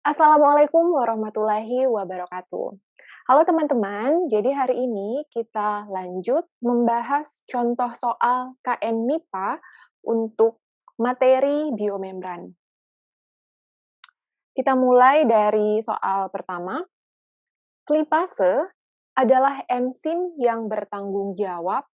Assalamualaikum warahmatullahi wabarakatuh. Halo teman-teman, jadi hari ini kita lanjut membahas contoh soal KN MIPA untuk materi biomembran. Kita mulai dari soal pertama. Lipase adalah enzim yang bertanggung jawab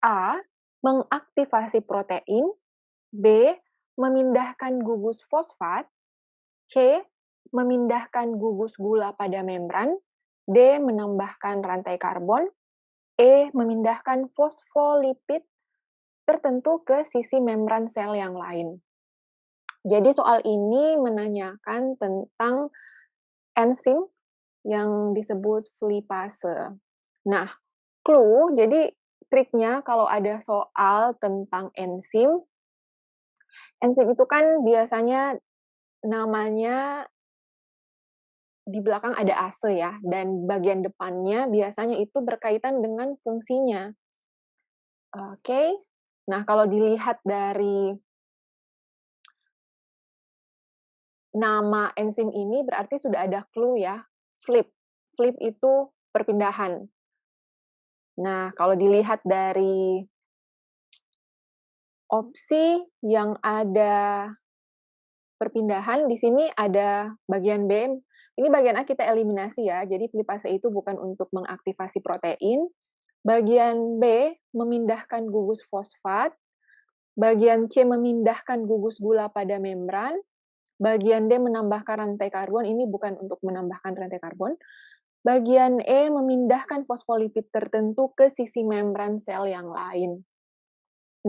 A. Mengaktifasi protein, B. Memindahkan gugus fosfat, C. Memindahkan gugus gula pada membran, D. Menambahkan rantai karbon, E. Memindahkan fosfolipid tertentu ke sisi membran sel yang lain. Jadi soal ini menanyakan tentang enzim yang disebut lipase. Nah, jadi triknya kalau ada soal tentang enzim itu kan biasanya namanya di belakang ada ase ya, dan bagian depannya biasanya itu berkaitan dengan fungsinya. Oke. Nah, kalau dilihat dari nama enzim ini berarti sudah ada clue ya, flip. Flip itu perpindahan. Nah, kalau dilihat dari opsi yang ada perpindahan, di sini ada bagian B. Ini bagian A kita eliminasi ya, jadi lipase itu bukan untuk mengaktifasi protein. Bagian B memindahkan gugus fosfat, bagian C memindahkan gugus gula pada membran, bagian D menambahkan rantai karbon, ini bukan untuk menambahkan rantai karbon. Bagian E memindahkan fosfolipid tertentu ke sisi membran sel yang lain.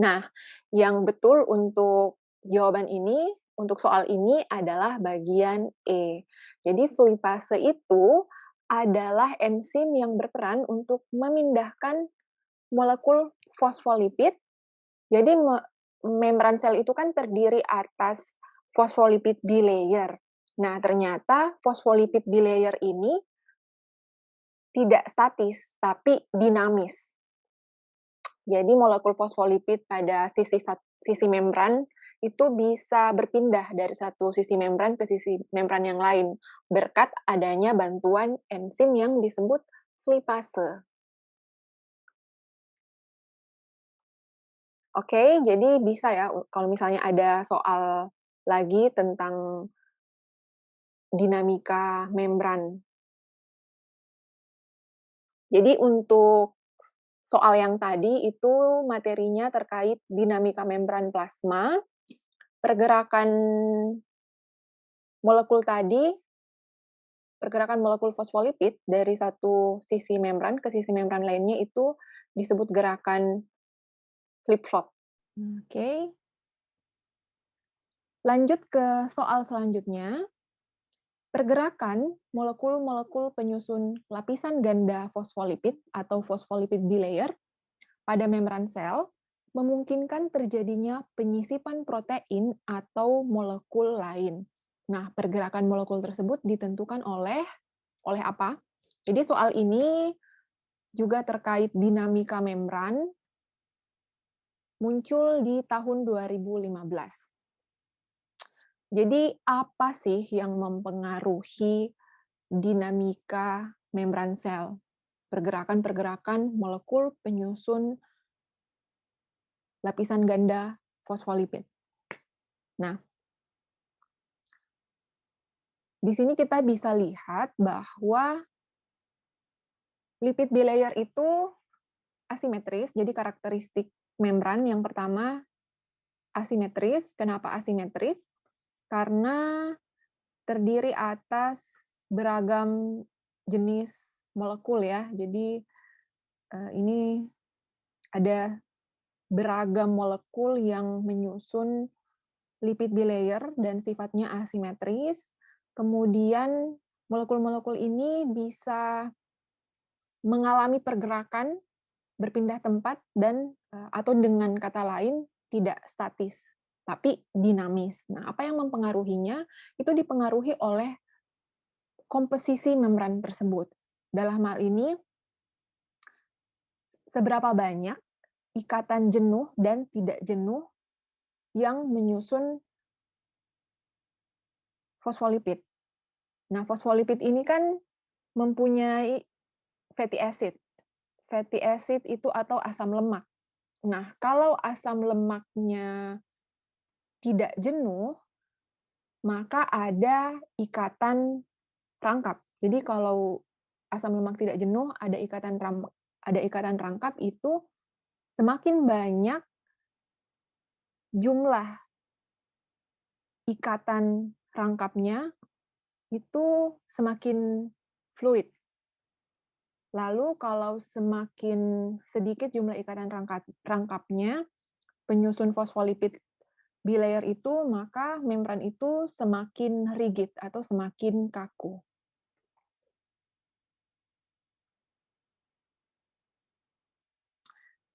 Nah, yang betul untuk jawaban ini, untuk soal ini adalah bagian E. Jadi lipase itu adalah enzim yang berperan untuk memindahkan molekul fosfolipid. Jadi membran sel itu kan terdiri atas fosfolipid bilayer. Nah, ternyata fosfolipid bilayer ini tidak statis, tapi dinamis. Jadi molekul fosfolipid pada sisi membran itu bisa berpindah dari satu sisi membran ke sisi membran yang lain berkat adanya bantuan enzim yang disebut lipase. Oke, jadi bisa ya kalau misalnya ada soal lagi tentang dinamika membran. Jadi untuk soal yang tadi itu materinya terkait dinamika membran plasma, pergerakan molekul tadi, pergerakan molekul fosfolipid dari satu sisi membran ke sisi membran lainnya itu disebut gerakan flip-flop. Oke. Lanjut ke soal selanjutnya. Pergerakan molekul-molekul penyusun lapisan ganda fosfolipid atau phospholipid bilayer pada membran sel memungkinkan terjadinya penyisipan protein atau molekul lain. Nah, pergerakan molekul tersebut ditentukan oleh apa? Jadi soal ini juga terkait dinamika membran, muncul di tahun 2015. Jadi apa sih yang mempengaruhi dinamika membran sel? Pergerakan-pergerakan molekul penyusun lapisan ganda fosfolipid. Nah, di sini kita bisa lihat bahwa lipid bilayer itu asimetris, jadi karakteristik membran yang pertama asimetris. Kenapa asimetris? Karena terdiri atas beragam jenis molekul ya. Jadi ini ada beragam molekul yang menyusun lipid bilayer dan sifatnya asimetris. Kemudian molekul-molekul ini bisa mengalami pergerakan, berpindah tempat dan atau dengan kata lain tidak statis, tapi dinamis. Nah, apa yang mempengaruhinya? Itu dipengaruhi oleh komposisi membran tersebut. Dalam hal ini, seberapa banyak ikatan jenuh dan tidak jenuh yang menyusun fosfolipid. Nah, fosfolipid ini kan mempunyai fatty acid. Fatty acid itu atau asam lemak. Nah, kalau asam lemaknya tidak jenuh, maka ada ikatan rangkap. Jadi kalau asam lemak tidak jenuh, ada ikatan rangkap itu semakin banyak jumlah ikatan rangkapnya itu semakin fluid. Lalu kalau semakin sedikit jumlah ikatan rangkapnya, penyusun fosfolipid bilayer itu, maka membran itu semakin rigid atau semakin kaku.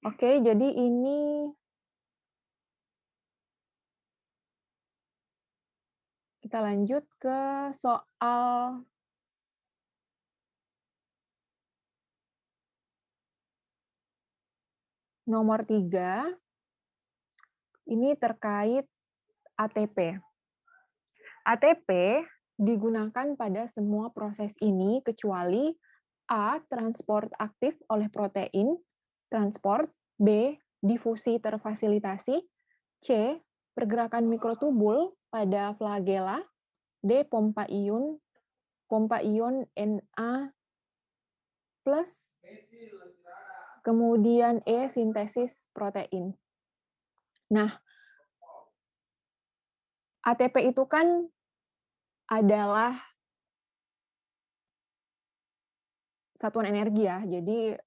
Oke, jadi ini kita lanjut ke soal nomor 3, ini terkait ATP. ATP digunakan pada semua proses ini kecuali A. Transport aktif oleh protein, transport, B. Difusi terfasilitasi, C. Pergerakan mikrotubul pada flagela, D. Pompa ion Na+, kemudian E. Sintesis protein. Nah, ATP itu kan adalah satuan energi ya. Jadi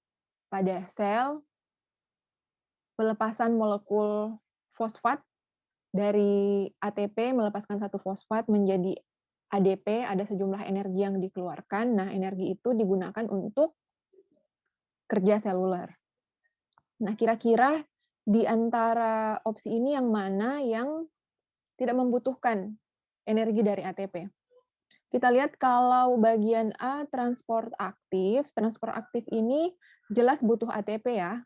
pada sel, pelepasan molekul fosfat dari ATP melepaskan satu fosfat menjadi ADP, ada sejumlah energi yang dikeluarkan. Nah, energi itu digunakan untuk kerja seluler. Nah, kira-kira di antara opsi ini yang mana yang tidak membutuhkan energi dari ATP? Kita lihat kalau bagian A transport aktif ini jelas butuh ATP ya.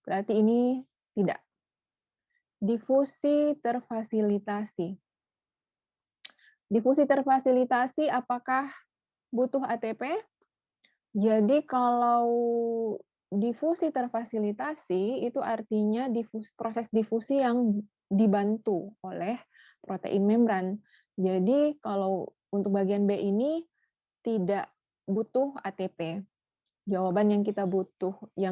Berarti ini tidak. Difusi terfasilitasi. Difusi terfasilitasi apakah butuh ATP? Jadi kalau difusi terfasilitasi itu artinya proses difusi yang dibantu oleh protein membran. Jadi kalau untuk bagian B ini tidak butuh ATP. Jawaban yang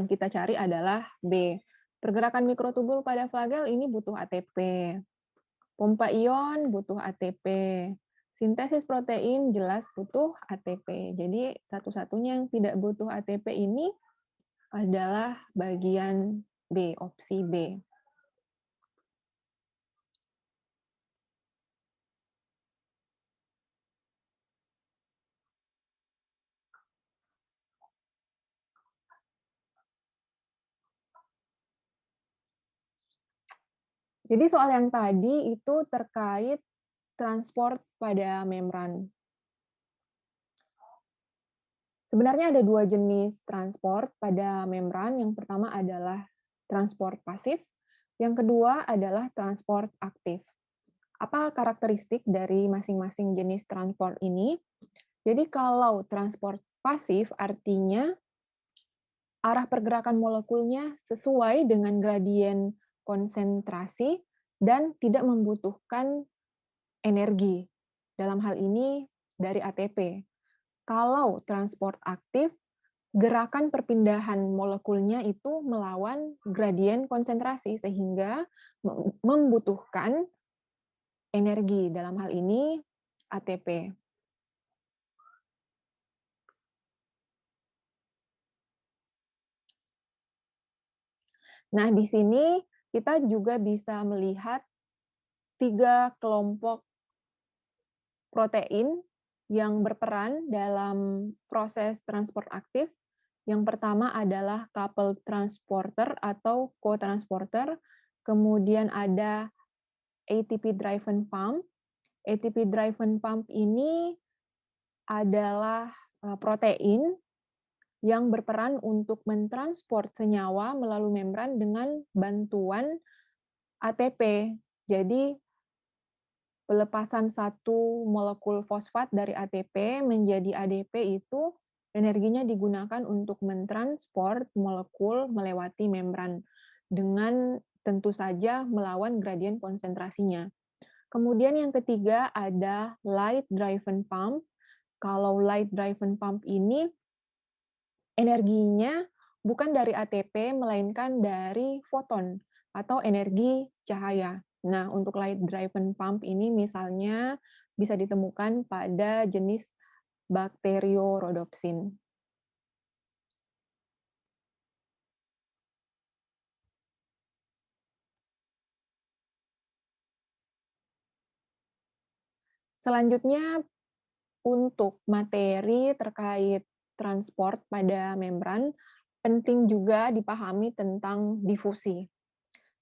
kita cari adalah B. Pergerakan mikrotubul pada flagel ini butuh ATP. Pompa ion butuh ATP. Sintesis protein jelas butuh ATP. Jadi satu-satunya yang tidak butuh ATP ini adalah bagian B, opsi B. Jadi soal yang tadi itu terkait transport pada membran. Sebenarnya ada dua jenis transport pada membran. Yang pertama adalah transport pasif, yang kedua adalah transport aktif. Apa karakteristik dari masing-masing jenis transport ini? Jadi kalau transport pasif artinya arah pergerakan molekulnya sesuai dengan gradien konsentrasi dan tidak membutuhkan energi. Dalam hal ini dari ATP. Kalau transport aktif, gerakan perpindahan molekulnya itu melawan gradien konsentrasi sehingga membutuhkan energi, dalam hal ini ATP. Nah, di sini kita juga bisa melihat 3 kelompok protein yang berperan dalam proses transport aktif. Yang pertama adalah coupled transporter atau co-transporter, kemudian ada ATP driven pump. ATP driven pump ini adalah protein yang berperan untuk mentransport senyawa melalui membran dengan bantuan ATP. Jadi Pelepasan satu molekul fosfat dari ATP menjadi ADP itu energinya digunakan untuk mentransport molekul melewati membran dengan tentu saja melawan gradien konsentrasinya. Kemudian yang ketiga ada light driven pump. Kalau light driven pump ini energinya bukan dari ATP, melainkan dari foton atau energi cahaya. Nah, untuk light driven pump ini misalnya bisa ditemukan pada jenis Bacteriorhodopsin. Selanjutnya, untuk materi terkait transport pada membran, penting juga dipahami tentang difusi.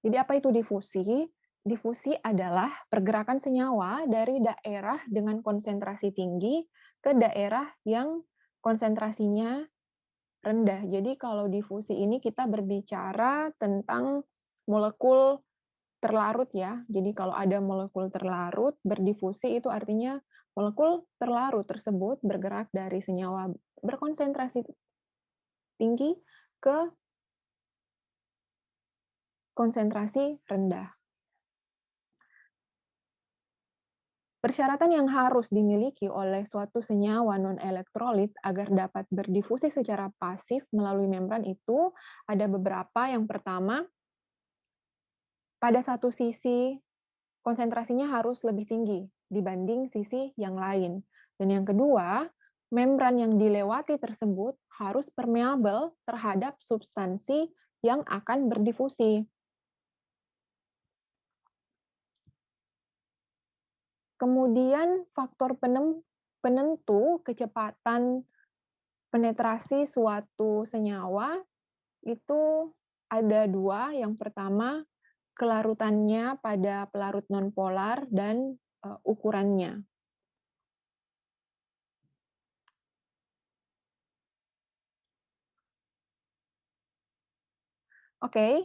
Jadi apa itu difusi? Difusi adalah pergerakan senyawa dari daerah dengan konsentrasi tinggi ke daerah yang konsentrasinya rendah. Jadi kalau difusi ini kita berbicara tentang molekul terlarut ya. Jadi kalau ada molekul terlarut berdifusi itu artinya molekul terlarut tersebut bergerak dari senyawa berkonsentrasi tinggi ke konsentrasi rendah. Persyaratan yang harus dimiliki oleh suatu senyawa non-elektrolit agar dapat berdifusi secara pasif melalui membran itu ada beberapa. Yang pertama, pada satu sisi konsentrasinya harus lebih tinggi dibanding sisi yang lain. Dan yang kedua, membran yang dilewati tersebut harus permeabel terhadap substansi yang akan berdifusi. Kemudian faktor penentu kecepatan penetrasi suatu senyawa itu ada dua. Yang pertama, kelarutannya pada pelarut nonpolar dan ukurannya. Oke,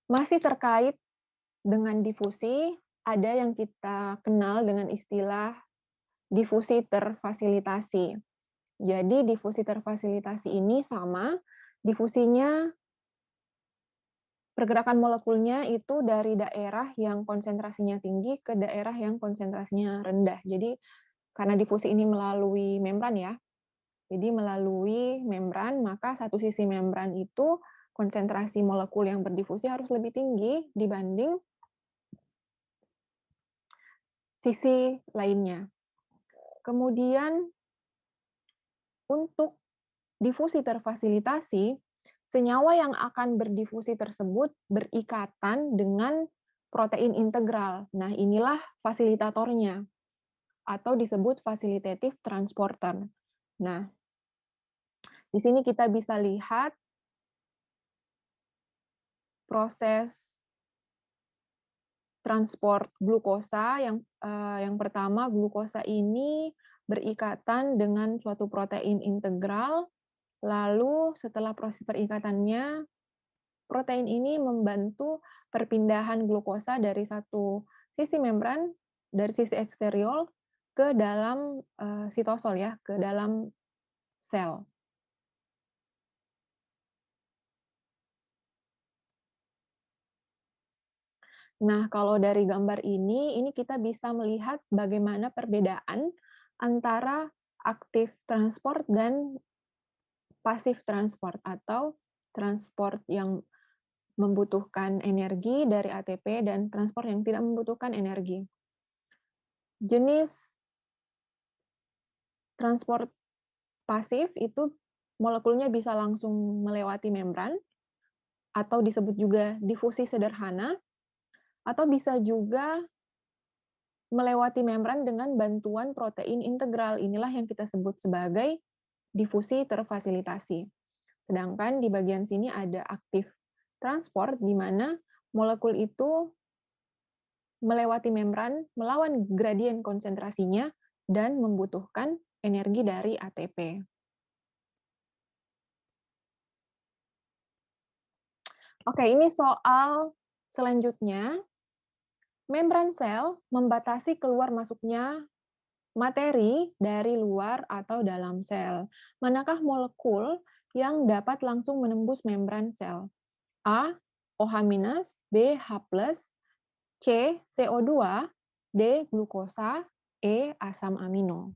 masih terkait dengan difusi, ada yang kita kenal dengan istilah difusi terfasilitasi. Jadi difusi terfasilitasi ini sama, difusinya pergerakan molekulnya itu dari daerah yang konsentrasinya tinggi ke daerah yang konsentrasinya rendah. Jadi karena difusi ini melalui membran ya, jadi melalui membran, maka satu sisi membran itu konsentrasi molekul yang berdifusi harus lebih tinggi dibanding sisi lainnya. Kemudian untuk difusi terfasilitasi, senyawa yang akan berdifusi tersebut berikatan dengan protein integral. Nah, inilah fasilitatornya atau disebut facilitative transporter. Nah, di sini kita bisa lihat proses transport glukosa. Yang pertama, glukosa ini berikatan dengan suatu protein integral. Lalu setelah proses perikatannya, protein ini membantu perpindahan glukosa dari satu sisi membran, dari sisi eksterior ke dalam sitosol ya, ke dalam sel. Nah, kalau dari gambar ini kita bisa melihat bagaimana perbedaan antara aktif transport dan pasif transport atau transport yang membutuhkan energi dari ATP dan transport yang tidak membutuhkan energi. Jenis transport pasif itu molekulnya bisa langsung melewati membran, atau disebut juga difusi sederhana, atau bisa juga melewati membran dengan bantuan protein integral. Inilah yang kita sebut sebagai difusi terfasilitasi. Sedangkan di bagian sini ada aktif transport, di mana molekul itu melewati membran, melawan gradien konsentrasinya, dan membutuhkan energi dari ATP. Oke, ini soal Selanjutnya, membran sel membatasi keluar masuknya materi dari luar atau dalam sel. Manakah molekul yang dapat langsung menembus membran sel? A. OH-, B. H+, C. CO2, D. Glukosa, E. Asam amino.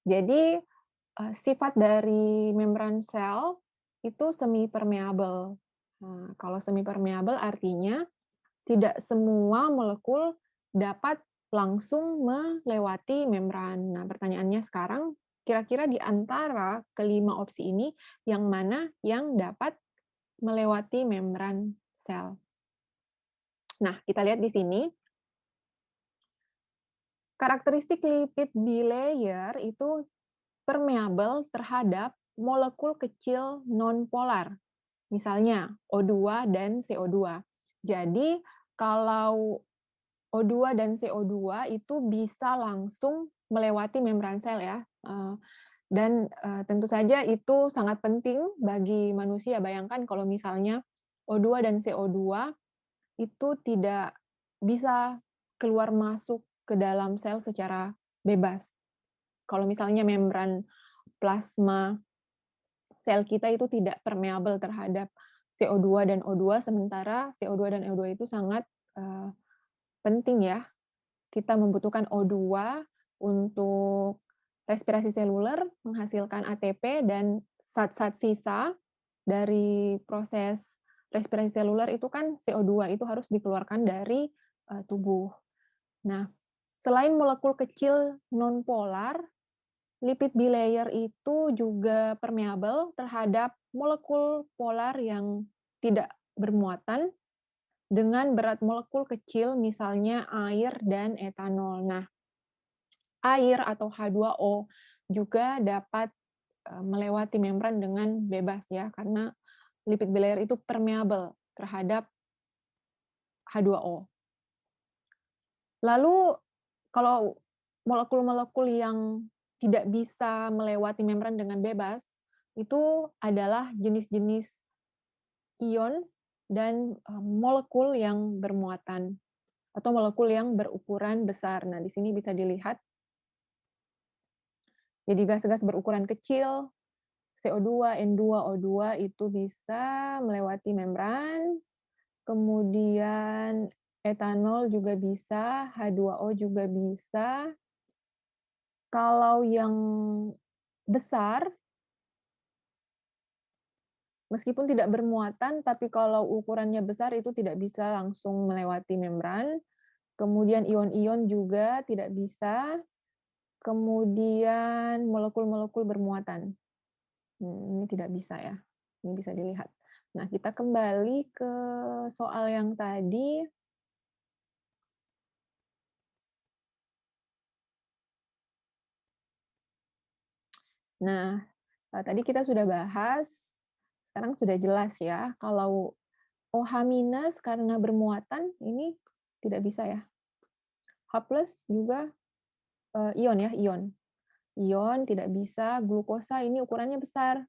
Jadi, sifat dari membran sel itu semi permeable. Nah, kalau semi permeable artinya tidak semua molekul dapat langsung melewati membran. Nah, pertanyaannya sekarang, kira-kira di antara kelima opsi ini, yang mana yang dapat melewati membran sel? Nah, kita lihat di sini, karakteristik lipid bilayer itu permeable terhadap molekul kecil non-polar, misalnya O2 dan CO2. Jadi, kalau O2 dan CO2 itu bisa langsung melewati membran sel ya, dan tentu saja itu sangat penting bagi manusia. Bayangkan kalau misalnya O2 dan CO2 itu tidak bisa keluar masuk ke dalam sel secara bebas. Kalau misalnya membran plasma sel kita itu tidak permeable terhadap CO2 dan O2, sementara CO2 dan O2 itu sangat penting ya. Kita membutuhkan O2 untuk respirasi seluler, menghasilkan ATP, dan zat-zat sisa dari proses respirasi seluler itu kan CO2, itu harus dikeluarkan dari tubuh. Nah, selain molekul kecil nonpolar, lipid bilayer itu juga permeable terhadap molekul polar yang tidak bermuatan dengan berat molekul kecil, misalnya air dan etanol. Nah, air atau H2O juga dapat melewati membran dengan bebas ya, karena lipid bilayer itu permeable terhadap H2O. Lalu kalau molekul-molekul yang tidak bisa melewati membran dengan bebas, itu adalah jenis-jenis ion dan molekul yang bermuatan atau molekul yang berukuran besar. Nah, di sini bisa dilihat, jadi gas-gas berukuran kecil, CO2, N2O2 itu bisa melewati membran, kemudian etanol juga bisa, H2O juga bisa. Kalau yang besar, meskipun tidak bermuatan, tapi kalau ukurannya besar itu tidak bisa langsung melewati membran. Kemudian ion-ion juga tidak bisa. Kemudian molekul-molekul bermuatan. Ini tidak bisa ya. Ini bisa dilihat. Nah, kita kembali ke soal yang tadi. Nah, tadi kita sudah bahas, sekarang sudah jelas ya, kalau OH- karena bermuatan, ini tidak bisa ya. H+ juga ion ya, ion. Ion tidak bisa, glukosa ini ukurannya besar.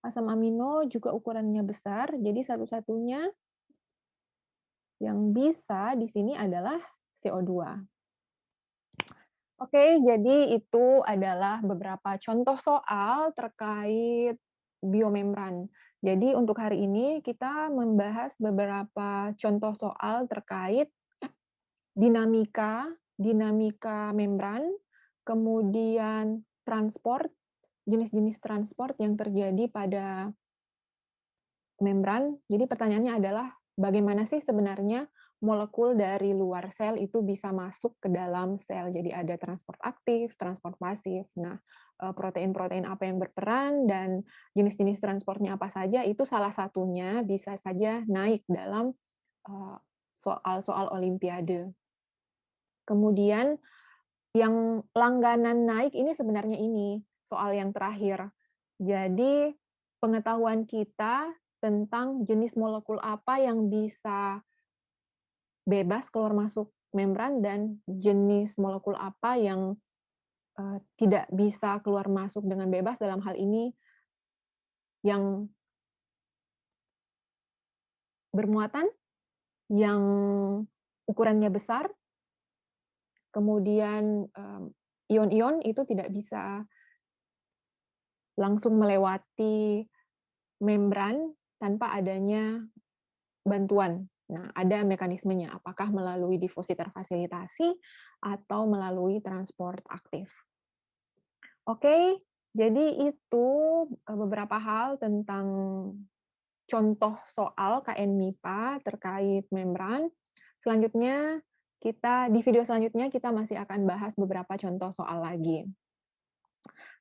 Asam amino juga ukurannya besar, jadi satu-satunya yang bisa di sini adalah CO2. Oke, jadi itu adalah beberapa contoh soal terkait biomembran. Jadi untuk hari ini kita membahas beberapa contoh soal terkait dinamika dinamika membran, kemudian transport, jenis-jenis transport yang terjadi pada membran. Jadi pertanyaannya adalah, bagaimana sih sebenarnya molekul dari luar sel itu bisa masuk ke dalam sel? Jadi ada transport aktif, transport pasif. Nah, protein-protein apa yang berperan dan jenis-jenis transportnya apa saja, itu salah satunya bisa saja naik dalam soal-soal olimpiade. Kemudian yang langganan naik ini sebenarnya ini, soal yang terakhir. Jadi, pengetahuan kita tentang jenis molekul apa yang bisa bebas keluar masuk membran dan jenis molekul apa yang tidak bisa keluar masuk dengan bebas, dalam hal ini yang bermuatan yang ukurannya besar, kemudian, ion-ion itu tidak bisa langsung melewati membran tanpa adanya bantuan. Nah, ada mekanismenya, apakah melalui difusi terfasilitasi atau melalui transport aktif. Oke, jadi itu, beberapa hal tentang contoh soal KN MIPA terkait membran. Selanjutnya di video selanjutnya kita masih akan bahas beberapa contoh soal lagi.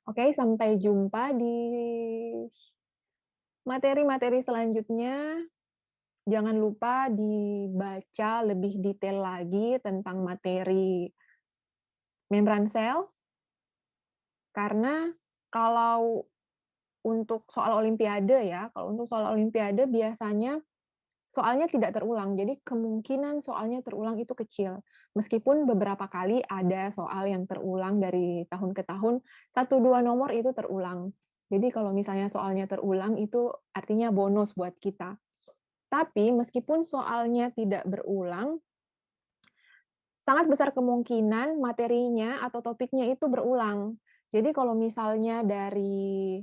Oke, sampai jumpa di materi-materi selanjutnya. Jangan lupa dibaca lebih detail lagi tentang materi membran sel, karena kalau untuk soal olimpiade ya, kalau untuk soal olimpiade biasanya soalnya tidak terulang, jadi kemungkinan soalnya terulang itu kecil. Meskipun beberapa kali ada soal yang terulang dari tahun ke tahun, satu 2 nomor itu terulang. Jadi kalau misalnya soalnya terulang itu artinya bonus buat kita. Tapi meskipun soalnya tidak berulang, sangat besar kemungkinan materinya atau topiknya itu berulang. Jadi kalau misalnya dari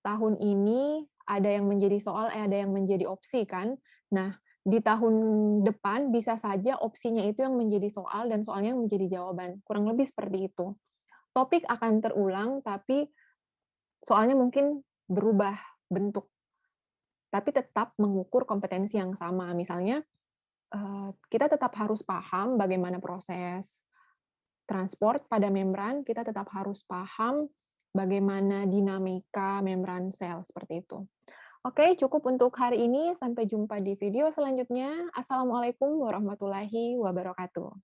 tahun ini ada yang menjadi soal, ada yang menjadi opsi kan. Nah, di tahun depan bisa saja opsinya itu yang menjadi soal dan soalnya yang menjadi jawaban. Kurang lebih seperti itu. Topik akan terulang, tapi soalnya mungkin berubah bentuk, tapi tetap mengukur kompetensi yang sama. Misalnya, kita tetap harus paham bagaimana proses transport pada membran, kita tetap harus paham bagaimana dinamika membran sel, seperti itu. Oke, cukup untuk hari ini. Sampai jumpa di video selanjutnya. Assalamualaikum warahmatullahi wabarakatuh.